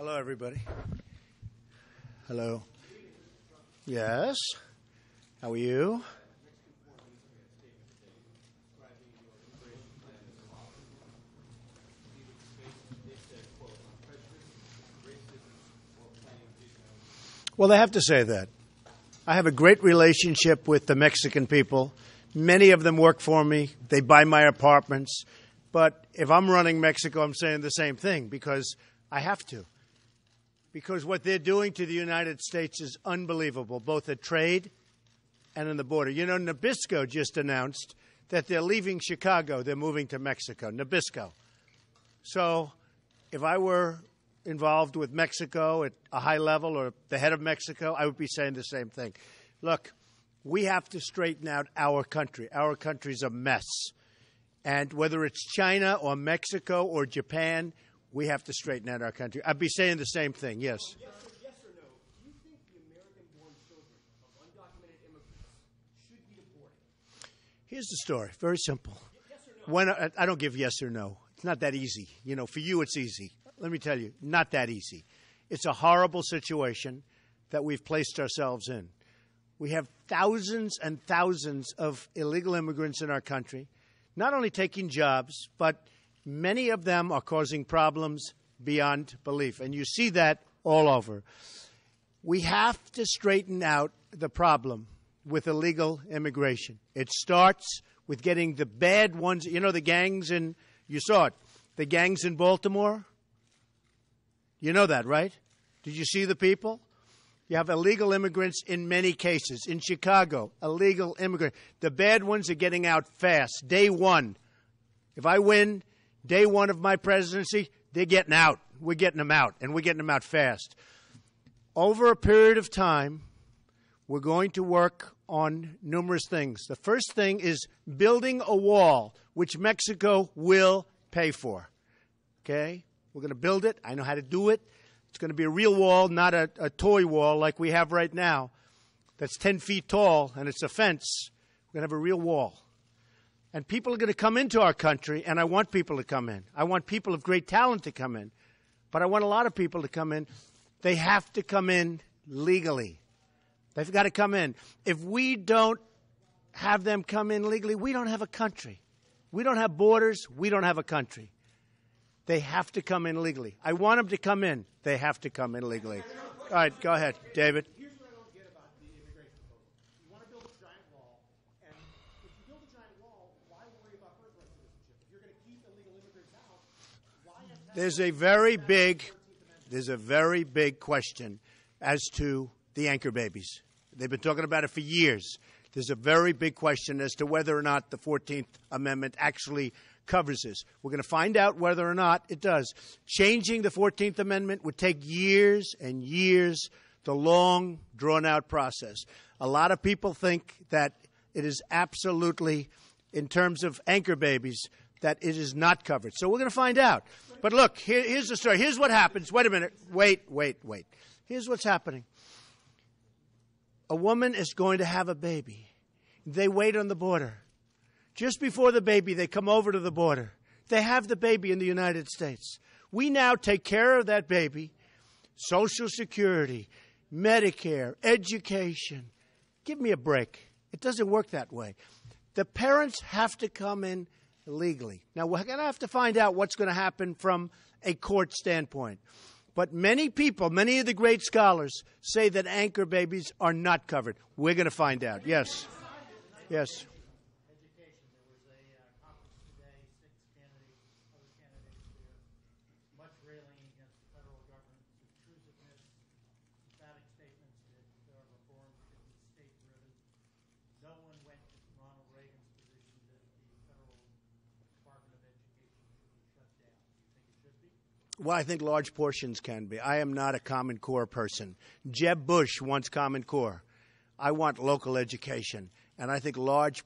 Hello, everybody. Hello. Yes. How are you? Well, they have to say that. I have a great relationship with the Mexican people. Many of them work for me. They buy my apartments. But if I'm running Mexico, I'm saying the same thing because I have to. Because what they're doing to the United States is unbelievable, both at trade and in the border. You know, Nabisco just announced that they're leaving Chicago. They're moving to Mexico, Nabisco. So if I were involved with Mexico at a high level or the head of Mexico, I would be saying the same thing. Look, we have to straighten out our country. Our country's a mess. And whether it's China or Mexico or Japan, we have to straighten out our country. I'd be saying the same thing, yes. Yes or no? Do you think the American-born children of undocumented immigrants should be deported? Here's the story. Very simple. Yes or no? I don't give yes or no. It's not that easy. You know, for you it's easy. Let me tell you, not that easy. It's a horrible situation that we've placed ourselves in. We have thousands and thousands of illegal immigrants in our country, not only taking jobs, but many of them are causing problems beyond belief. And you see that all over. We have to straighten out the problem with illegal immigration. It starts with getting the bad ones. You know, the gangs in, you saw it, the gangs in Baltimore? You know that, right? Did you see the people? You have illegal immigrants in many cases. In Chicago, illegal immigrants. The bad ones are getting out fast. Day one. If I win, day one of my presidency, they're getting out. We're getting them out, and we're getting them out fast. Over a period of time, we're going to work on numerous things. The first thing is building a wall, which Mexico will pay for. Okay? We're going to build it. I know how to do it. It's going to be a real wall, not a toy wall like we have right now that's 10 feet tall, and it's a fence. We're going to have a real wall. And people are going to come into our country, and I want people to come in. I want people of great talent to come in. But I want a lot of people to come in. They have to come in legally. They've got to come in. If we don't have them come in legally, we don't have a country. We don't have borders. We don't have a country. They have to come in legally. I want them to come in. They have to come in legally. All right, go ahead, David. Here's what I don't get about the immigration proposal. You want to build a giant wall, and if you build a giant wall, why worry about birthright citizenship? If you're going to keep illegal immigrants out, why have that? There's a very big question as to the anchor babies. They've been talking about it for years. There's a very big question as to whether or not the 14th Amendment actually covers this. We're going to find out whether or not it does. Changing the 14th Amendment would take years and years, the long, drawn-out process. A lot of people think that it is absolutely, in terms of anchor babies, that it is not covered. So we're going to find out. But look, here's the story. Here's what happens. Wait a minute. Wait. Here's what's happening. A woman is going to have a baby. They wait on the border. Just before the baby, they come over to the border. They have the baby in the United States. We now take care of that baby, Social Security, Medicare, education. Give me a break. It doesn't work that way. The parents have to come in legally. Now, we're going to have to find out what's going to happen from a court standpoint. But many people, many of the great scholars, say that anchor babies are not covered. We're going to find out. Yes. Yes. Well, I think large portions can be. I am not a Common Core person. Jeb Bush wants Common Core. I want local education. And I think large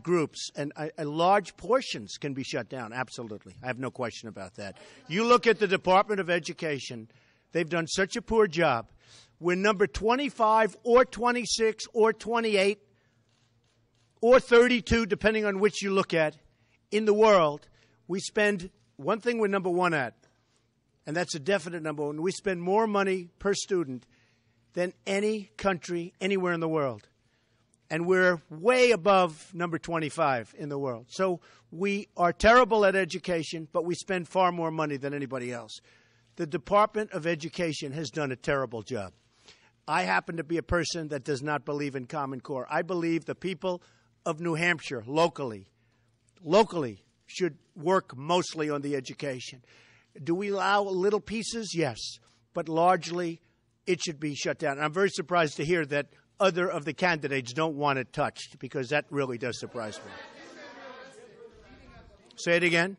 groups and large portions can be shut down. Absolutely. I have no question about that. You look at the Department of Education. They've done such a poor job. We're number 25 or 26 or 28 or 32, depending on which you look at, in the world. We spend, one thing we're number one at, And that's a definite number one. We spend more money per student than any country anywhere in the world. And we're way above number 25 in the world. So we are terrible at education, but we spend far more money than anybody else. The Department of Education has done a terrible job. I happen to be a person that does not believe in Common Core. I believe the people of New Hampshire locally should work mostly on the education. Do we allow little pieces? Yes. But largely, it should be shut down. And I'm very surprised to hear that other of the candidates don't want it touched, because that really does surprise me. Say it again.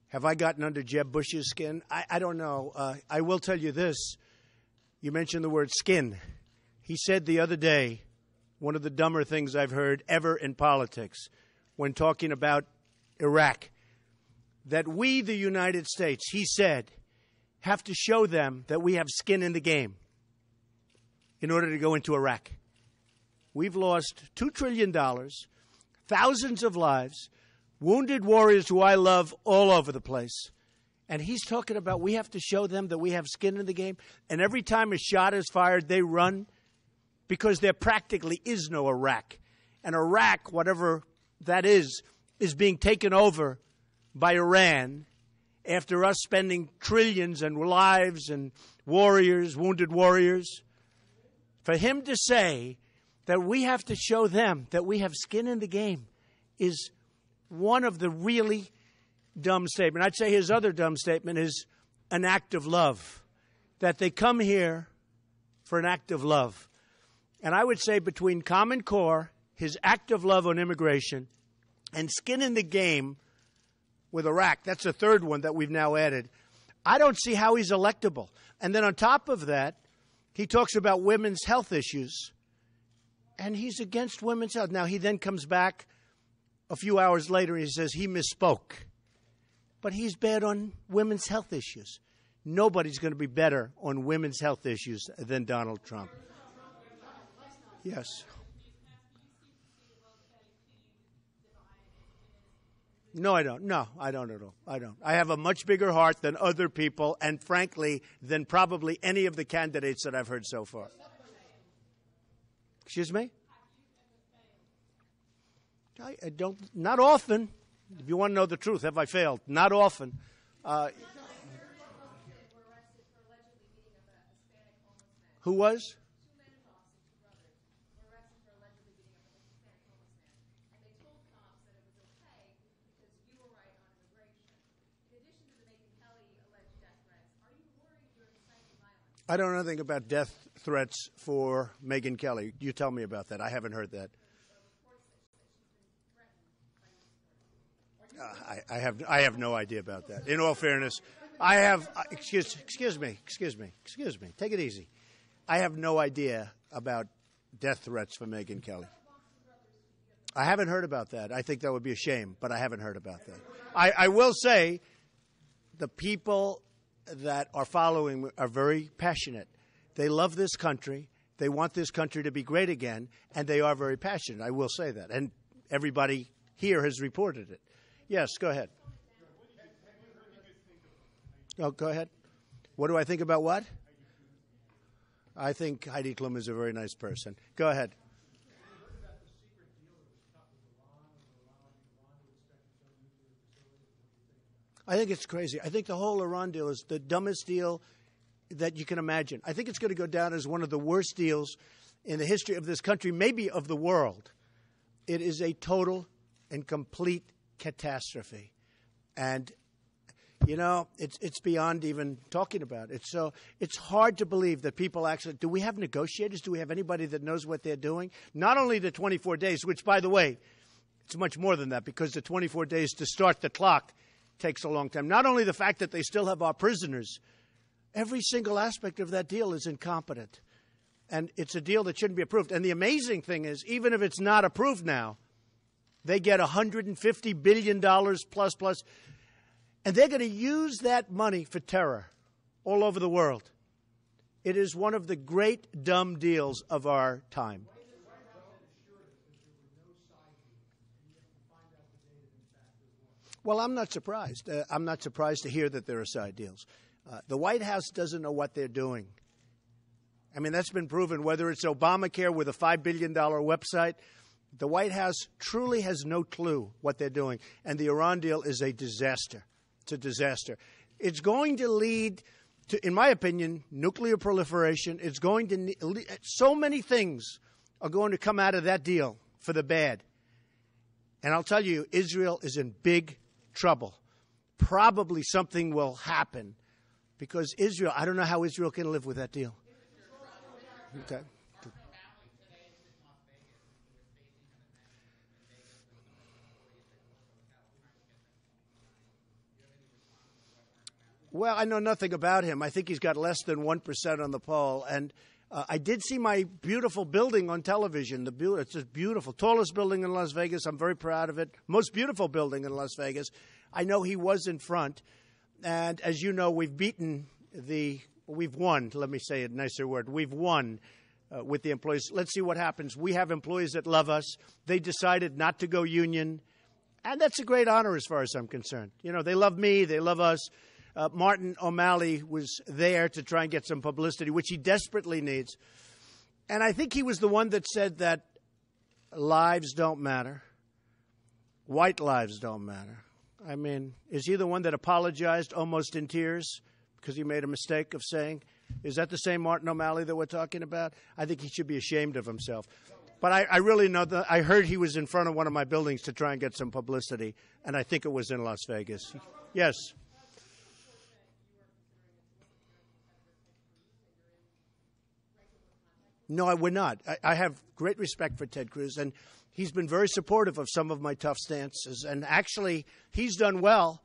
Have I gotten under Jeb Bush's skin? I don't know. I will tell you this. You mentioned the word skin. He said the other day, one of the dumber things I've heard ever in politics, when talking about Iraq, that we, the United States, he said, have to show them that we have skin in the game in order to go into Iraq. We've lost $2 trillion, thousands of lives, wounded warriors who I love all over the place. And he's talking about we have to show them that we have skin in the game. And every time a shot is fired, they run, because there practically is no Iraq. And Iraq, whatever that is being taken over by Iran after us spending trillions and lives and warriors, wounded warriors. For him to say that we have to show them that we have skin in the game is one of the really dumb statements. I'd say his other dumb statement is an act of love, that they come here for an act of love. And I would say between Common Core, his act of love on immigration, and skin in the game with Iraq, that's the third one that we've now added, I don't see how he's electable. And then on top of that, he talks about women's health issues, and he's against women's health. Now, he then comes back a few hours later and he says he misspoke. But he's bad on women's health issues. Nobody's going to be better on women's health issues than Donald Trump. Yes. No, I don't. No, I don't at all. I don't. I have a much bigger heart than other people, and frankly, than probably any of the candidates that I've heard so far. Excuse me? I don't. Not often. If you want to know the truth, have I failed? Not often. Who was? I don't know anything about death threats for Megyn Kelly. You tell me about that. I haven't heard that. I have no idea about that. In all fairness, I have. Excuse me. Take it easy. I have no idea about death threats for Megyn Kelly. I haven't heard about that. I think that would be a shame, but I haven't heard about that. I will say, the people that are following are very passionate. They love this country. They want this country to be great again, and they are very passionate. I will say that. And everybody here has reported it. Yes, go ahead. Oh, go ahead. What do I think about what? I think Heidi Klum is a very nice person. Go ahead. I think it's crazy. I think the whole Iran deal is the dumbest deal that you can imagine. I think it's going to go down as one of the worst deals in the history of this country, maybe of the world. It is a total and complete catastrophe. And, you know, it's beyond even talking about it. So it's hard to believe that people actually, do we have negotiators? Do we have anybody that knows what they're doing? Not only the 24 days, which, by the way, it's much more than that, because the 24 days to start the clock takes a long time. Not only the fact that they still have our prisoners, every single aspect of that deal is incompetent. And it's a deal that shouldn't be approved. And the amazing thing is, even if it's not approved now, they get $150 billion plus, and they're going to use that money for terror all over the world. It is one of the great dumb deals of our time. Well, I'm not surprised. I'm not surprised to hear that there are side deals. The White House doesn't know what they're doing. I mean, that's been proven, whether it's Obamacare with a $5 billion website. The White House truly has no clue what they're doing. And the Iran deal is a disaster. It's a disaster. It's going to lead to, in my opinion, nuclear proliferation. It's going to so many things are going to come out of that deal for the bad. And I'll tell you, Israel is in big trouble. Probably something will happen because Israel, I don't know how Israel can live with that deal. Okay. Well, I know nothing about him. I think he's got less than 1% on the poll. And I did see my beautiful building on television. It's just beautiful. Tallest building in Las Vegas. I'm very proud of it. Most beautiful building in Las Vegas. I know he was in front. And as you know, we've won. Let me say a nicer word. We've won with the employees. Let's see what happens. We have employees that love us. They decided not to go union. And that's a great honor as far as I'm concerned. You know, they love me. They love us. Martin O'Malley was there to try and get some publicity, which he desperately needs. And I think he was the one that said that lives don't matter. White lives don't matter. I mean, is he the one that apologized almost in tears because he made a mistake of saying? Is that the same Martin O'Malley that we're talking about? I think he should be ashamed of himself. But I really know that I heard he was in front of one of my buildings to try and get some publicity, and I think it was in Las Vegas. Yes. No, we're not. I have great respect for Ted Cruz, and he's been very supportive of some of my tough stances. And actually, he's done well.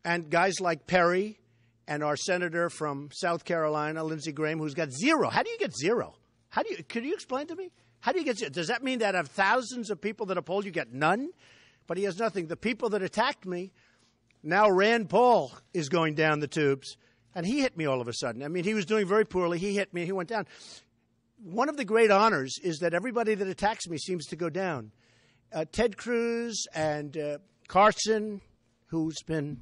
And guys like Perry and our senator from South Carolina, Lindsey Graham, who's got zero. How do you get zero? Could you explain to me? How do you get zero? Does that mean that out of thousands of people that have polled, you get none? But he has nothing. The people that attacked me, now Rand Paul is going down the tubes, and he hit me all of a sudden. I mean, he was doing very poorly. He hit me. He went down. One of the great honors is that everybody that attacks me seems to go down. Ted Cruz and Carson, who's been,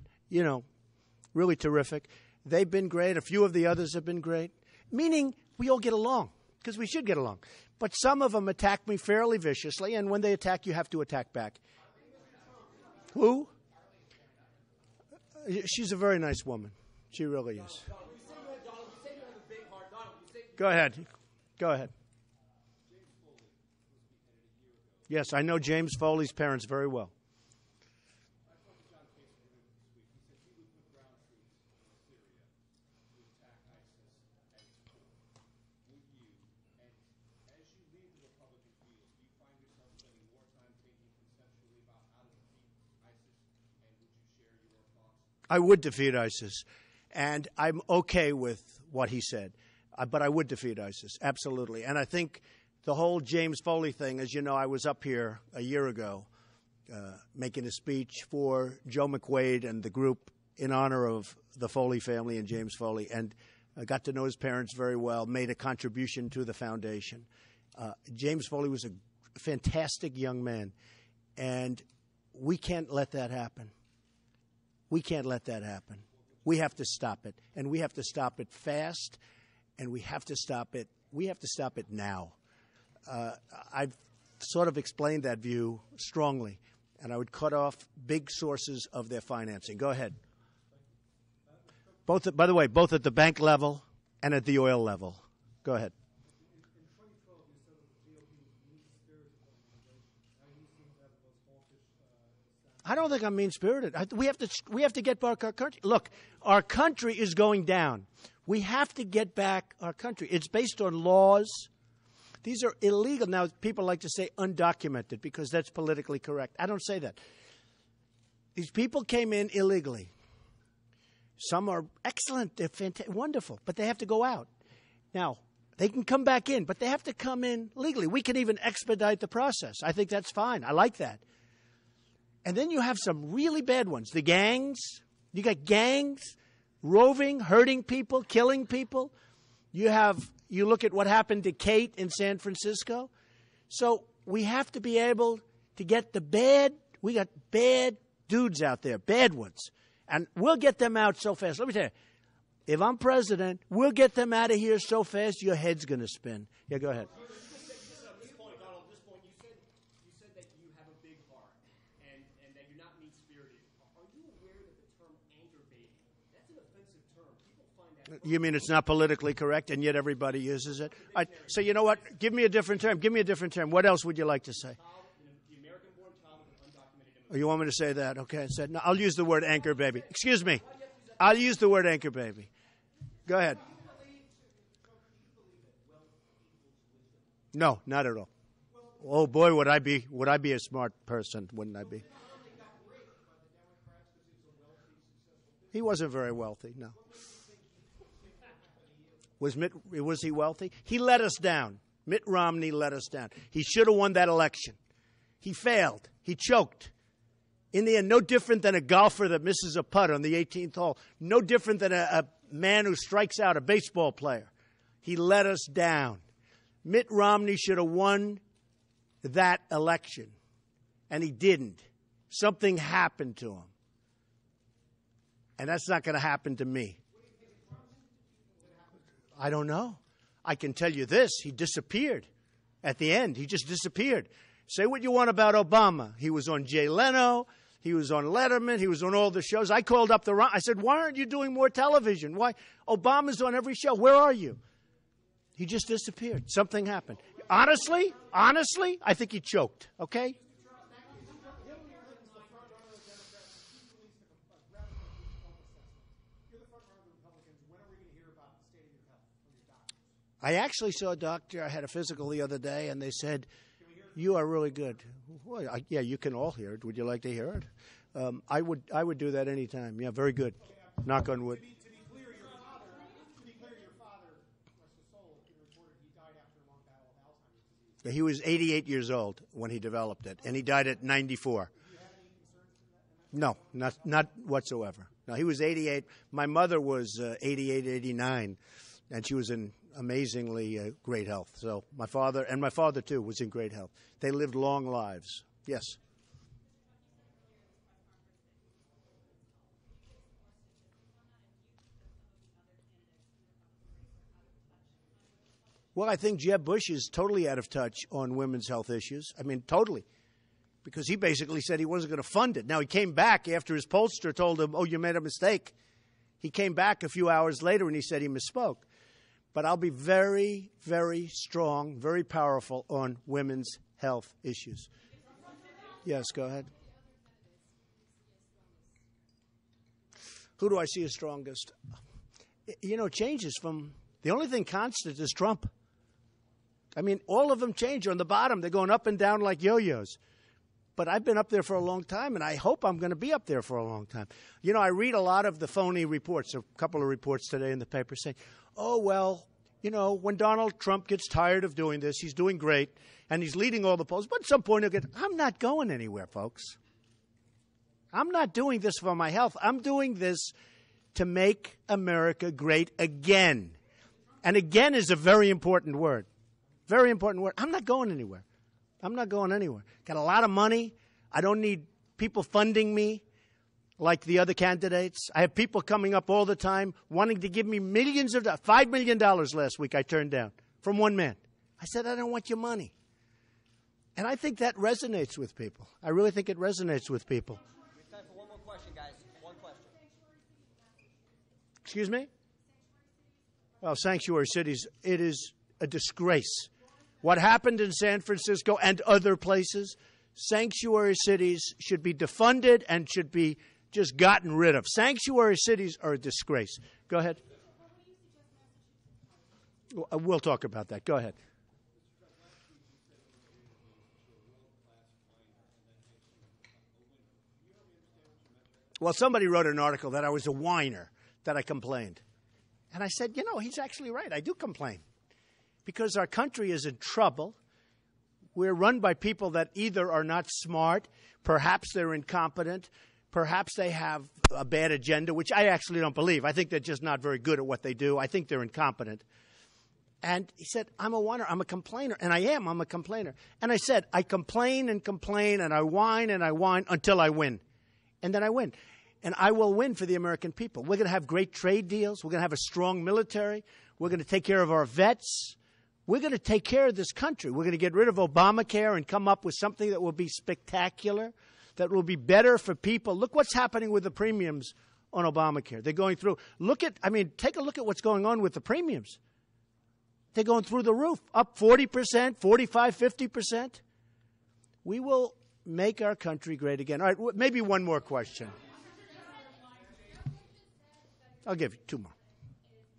really terrific. They've been great. A few of the others have been great, meaning we all get along because we should get along. But some of them attack me fairly viciously, and when they attack, you have to attack back. Who? She's a very nice woman. She really is. Go ahead. Go ahead. Yes, I know James Foley's parents very well. I would defeat ISIS, and I'm okay with what he said. But I would defeat ISIS, absolutely. And I think the whole James Foley thing, as you know, I was up here a year ago making a speech for Joe McQuaid and the group in honor of the Foley family and James Foley, and I got to know his parents very well, made a contribution to the foundation. James Foley was a fantastic young man, and we can't let that happen. We can't let that happen. We have to stop it, and we have to stop it fast. And we have to stop it. We have to stop it now. I've sort of explained that view strongly, and I would cut off big sources of their financing. Go ahead. By the way, both at the bank level and at the oil level. Go ahead. I don't think I'm mean-spirited. We have to get back our country. Look, our country is going down. We have to get back our country. It's based on laws. These are illegal. Now, people like to say undocumented because that's politically correct. I don't say that. These people came in illegally. Some are excellent. They're fantastic, wonderful, but they have to go out. Now, they can come back in, but they have to come in legally. We can even expedite the process. I think that's fine. I like that. And then you have some really bad ones. The gangs. You got gangs. Roving, hurting people, killing people. You look at what happened to Kate in San Francisco. So we have to be able to get the bad. We got bad dudes out there, bad ones. And we'll get them out so fast. Let me tell you, if I'm president, we'll get them out of here so fast your head's going to spin. Yeah, go ahead. You mean it's not politically correct, and yet everybody uses it? So you know what? Give me a different term. Give me a different term. What else would you like to say? Oh, you want me to say that? Okay. I said, no, I'll use the word anchor baby. Excuse me. I'll use the word anchor baby. Go ahead. No, not at all. Oh boy, would I be a smart person? Wouldn't I be? He wasn't very wealthy. No. Was he wealthy? He let us down. Mitt Romney let us down. He should have won that election. He failed. He choked. In the end, no different than a golfer that misses a putt on the 18th hole. No different than a man who strikes out a baseball player. He let us down. Mitt Romney should have won that election, and he didn't. Something happened to him. And that's not going to happen to me. I don't know. I can tell you this. He disappeared at the end. He just disappeared. Say what you want about Obama. He was on Jay Leno. He was on Letterman. He was on all the shows. I called up I said, why aren't you doing more television? Why? Obama's on every show. Where are you? He just disappeared. Something happened. Honestly, I think he choked. Okay? I actually saw a doctor. I had a physical the other day, and they said, you are really good. Well, yeah, you can all hear it. Would you like to hear it? I would do that anytime. Yeah, very good. Knock on wood. To be clear, your father, rest his soul, reported he died after a long battle of Alzheimer's disease. He was 88 years old when he developed it, and he died at 94. Do you have any concerns in that? No, not whatsoever. No, he was 88. My mother was 88, 89, and she was in amazingly great health. So my father too was in great health. They lived long lives. Yes. Well, I think Jeb Bush is totally out of touch on women's health issues. I mean, totally. Because he basically said he wasn't going to fund it. Now, he came back after his pollster told him, oh, you made a mistake. He came back a few hours later and he said he misspoke. But I'll be very, very strong, very powerful on women's health issues. Yes, go ahead. Who do I see as strongest? You know, it changes from the only thing constant is Trump. I mean, all of them change on the bottom. They're going up and down like yo-yos. But I've been up there for a long time, and I hope I'm going to be up there for a long time. You know, I read a lot of the phony reports, a couple of reports today in the paper saying, oh, well, you know, when Donald Trump gets tired of doing this, he's doing great, and he's leading all the polls. But at some point he'll get, I'm not going anywhere, folks. I'm not doing this for my health. I'm doing this to make America great again. And again is a very important word. Very important word. I'm not going anywhere. I'm not going anywhere. Got a lot of money. I don't need people funding me like the other candidates. I have people coming up all the time wanting to give me millions of dollars. $5 million last week I turned down from one man. I said, I don't want your money. And I think that resonates with people. I really think it resonates with people. We have time for one more question, guys. One question. Excuse me? Well, sanctuary cities, it is a disgrace. What happened in San Francisco and other places, sanctuary cities should be defunded and should be just gotten rid of. Sanctuary cities are a disgrace. Go ahead. We'll talk about that. Go ahead. Well, somebody wrote an article that I was a whiner, that I complained. And I said, you know, he's actually right. I do complain. Because our country is in trouble. We're run by people that either are not smart, perhaps they're incompetent, perhaps they have a bad agenda, which I actually don't believe. I think they're just not very good at what they do. I think they're incompetent. And he said, I'm a whiner, I'm a complainer. And I am, I'm a complainer. And I said, I complain and complain and I whine until I win. and then I win. And I will win for the American people. We're going to have great trade deals. We're going to have a strong military. We're going to take care of our vets. We're going to take care of this country. We're going to get rid of Obamacare and come up with something that will be spectacular, that will be better for people. Look what's happening with the premiums on Obamacare. They're going through. Take a look at what's going on with the premiums. They're going through the roof, up 40%, 45, 50%. We will make our country great again. All right, maybe one more question. I'll give you two more.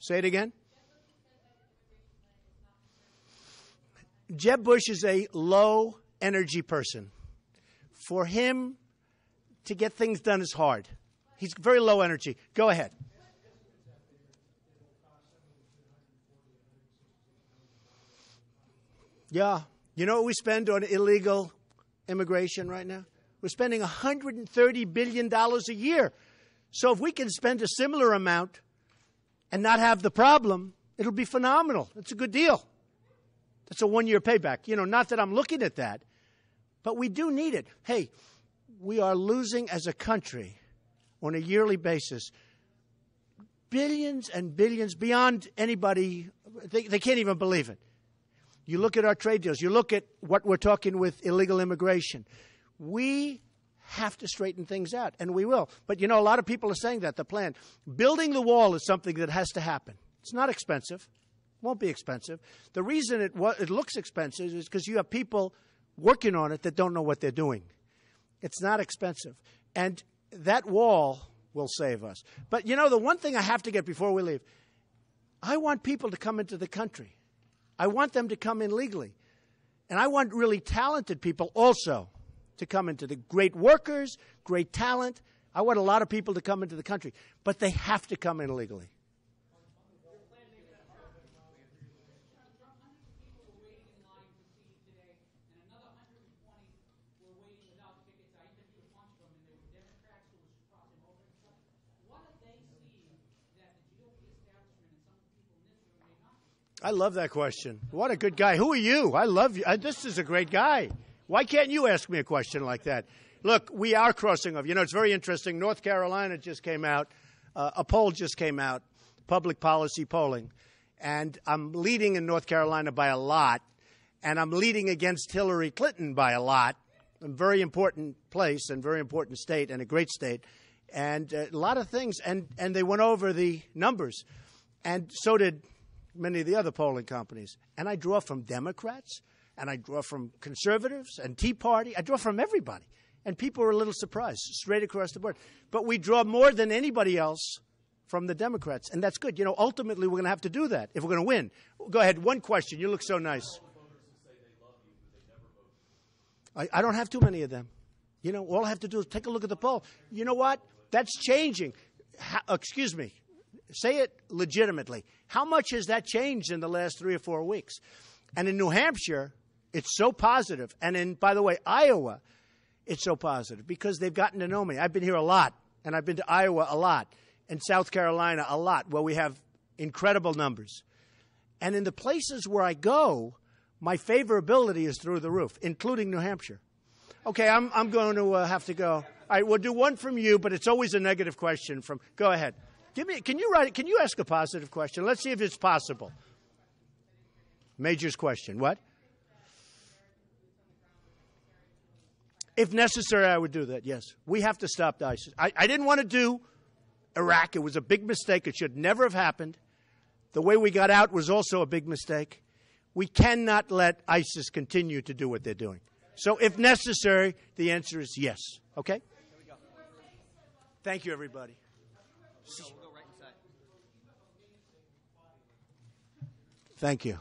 Say it again. Jeb Bush is a low-energy person. For him to get things done is hard. He's very low energy. Go ahead. Yeah. You know what we spend on illegal immigration right now? We're spending $130 billion a year. So if we can spend a similar amount and not have the problem, it'll be phenomenal. It's a good deal. That's a one-year payback. Not that I'm looking at that, but we do need it. Hey, we are losing as a country on a yearly basis billions and billions beyond anybody. They can't even believe it. You look at our trade deals. You look at what we're talking with illegal immigration. We have to straighten things out, and we will. But, a lot of people are saying that, the plan. Building the wall is something that has to happen. It's not expensive. It won't be expensive. The reason it looks expensive is because you have people working on it that don't know what they're doing. It's not expensive. And that wall will save us. But, the one thing I have to get before we leave, I want people to come into the country. I want them to come in legally. And I want really talented people also to come into the great workers, great talent. I want a lot of people to come into the country. But they have to come in legally. I love that question. What a good guy. Who are you? I love you. This is a great guy. Why can't you ask me a question like that? Look, we are crossing over. It's very interesting. North Carolina just came out. A poll just came out, public policy polling. And I'm leading in North Carolina by a lot. And I'm leading against Hillary Clinton by a lot. A very important place and very important state and a great state. And a lot of things. And they went over the numbers. And so did many of the other polling companies. And I draw from Democrats, and I draw from conservatives and Tea Party. I draw from everybody. And people are a little surprised, straight across the board. But we draw more than anybody else from the Democrats, and that's good. Ultimately, we're going to have to do that if we're going to win. Go ahead, one question. You look so nice. I don't have too many of them. All I have to do is take a look at the poll. You know what? That's changing. Excuse me. Say it legitimately. How much has that changed in the last 3 or 4 weeks? And in New Hampshire, it's so positive. And by the way, Iowa, it's so positive because they've gotten to know me. I've been here a lot, and I've been to Iowa a lot, and South Carolina a lot, where we have incredible numbers. And in the places where I go, my favorability is through the roof, including New Hampshire. Okay, I'm going to have to go. All right, we'll do one from you, but it's always a negative question from. Go ahead. Can you ask a positive question? Let's see if it's possible. Major's question. What? If necessary, I would do that, yes. We have to stop the ISIS. I didn't want to do Iraq. It was a big mistake. It should never have happened. The way we got out was also a big mistake. We cannot let ISIS continue to do what they're doing. So if necessary, the answer is yes. Okay? Thank you, everybody. We'll go right inside. Thank you.